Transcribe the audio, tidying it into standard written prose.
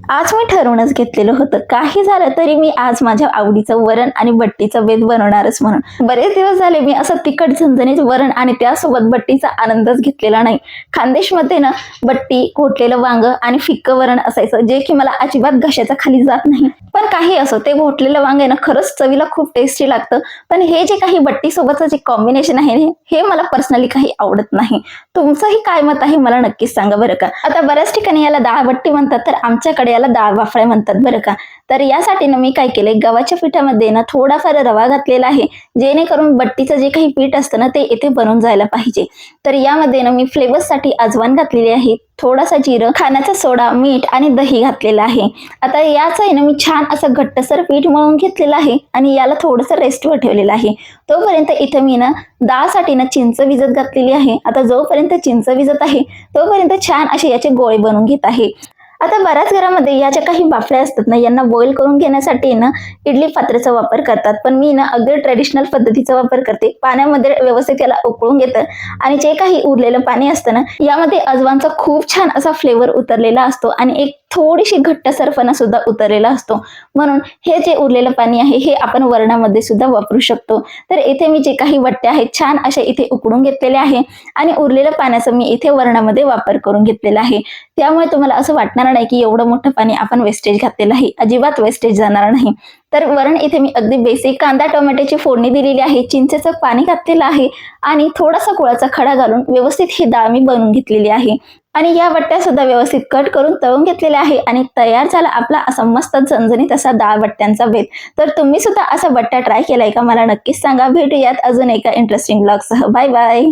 आज मी ठरवूनच घेतलेलं होतं, काही झालं तरी मी आज माझ्या आवडीचं वरण आणि बट्टीचं बेत बनवणारच म्हणून. बरेच दिवस झाले मी असं तिखट झणझणीत वरण आणि त्यासोबत बट्टीचा आनंदच घेतलेला नाही. खानदेशमध्ये ना बट्टी, घोटलेलं वांग आणि फिक्कं वरण असायचं, जे की मला अजिबात घशाच्या खाली जात नाही. पण काही असो, ते घोटलेलं वांग आहे ना खरंच चवीला खूप टेस्टी लागतं. पण हे जे काही बट्टी सोबतचं जे कॉम्बिनेशन आहे हे मला पर्सनली काही आवडत नाही. तुमचंही काय मत आहे मला नक्कीच सांगा बरं का. आता बऱ्याच ठिकाणी याला डाळ बट्टी म्हणतात, तर आमच्याकडे याला डाळ वाफळे म्हणतात बरं का. तर यासाठी ना मी काय केलंय, गव्हाच्या पिठामध्ये ना थोडाफार रवा घातलेला आहे, जेणेकरून बट्टीचं जे काही पीठ असतं ना ते इथे बनून जायला पाहिजे. तर यामध्ये ना मी फ्लेवर्ससाठी अजवाइन घातलेली आहे, थोडासा जिरं, खाण्याचा सोडा, मीठ आणि दही घातलेलं आहे. आता याचं आहे ना मी छान असं घट्टसर पीठ मळून घेतलेलं आहे आणि याला थोडंसं रेस्टवर ठेवलेलं आहे. तोपर्यंत इथे मी ना डाळसाठी ना चिंच भिजत घातलेली आहे. आता जोपर्यंत चिंच भिजत आहे तोपर्यंत छान असे याचे गोळे बनवून घेत आहे. आता बऱ्याच घरामध्ये या ज्या काही बाफड्या असतात ना, यांना बॉईल करून घेण्यासाठी ना इडली पात्राचा वापर करतात, पण मी ना अगदी ट्रेडिशनल पद्धतीचा वापर करते. पाण्यामध्ये व्यवस्थित याला उकळून घेतं आणि जे काही उरलेलं पाणी असतं ना, यामध्ये अजवानचा खूप छान असा फ्लेवर उतरलेला असतो आणि एक थोडीशी घट्टसरपणा सुद्धा उतरलेला असतो. म्हणून हे जे उरलेलं पाणी आहे हे आपण वरणामध्ये सुद्धा वापरू शकतो. तर इथे मी जे काही बट्ट्या आहेत छान अशा इथे उकडून घेतलेल्या आहे आणि उरलेल्या पाण्याचा मी इथे वरणामध्ये वापर करून घेतलेला आहे. त्यामुळे तुम्हाला असं वाटणार नाही की एवढं मोठं पाणी आपण वेस्टेज घातलेलं आहे, अजिबात वेस्टेज जाणार नाही. तर वरण इथे मी अगदी बेसिक कांदा टोमॅटोची फोडणी दिलेली आहे, चिंचेचं पाणी घातलेलं आहे आणि थोडासा गुळाचा खडा घालून व्यवस्थित ही डाळ मी बनवून घेतलेली आहे. आणि या बट्ट्या सुद्धा व्यवस्थित कट करून तळून घेतलेल्या आहे आणि तयार झाला आपला असा मस्त झणझणीत असा डाळ बट्ट्यांचा बेत. तर तुम्ही सुद्धा असा बट्टा ट्राय केलाय का मला नक्कीच सांगा. भेटूयात अजून एका इंटरेस्टिंग ब्लॉग सह. Bye bye.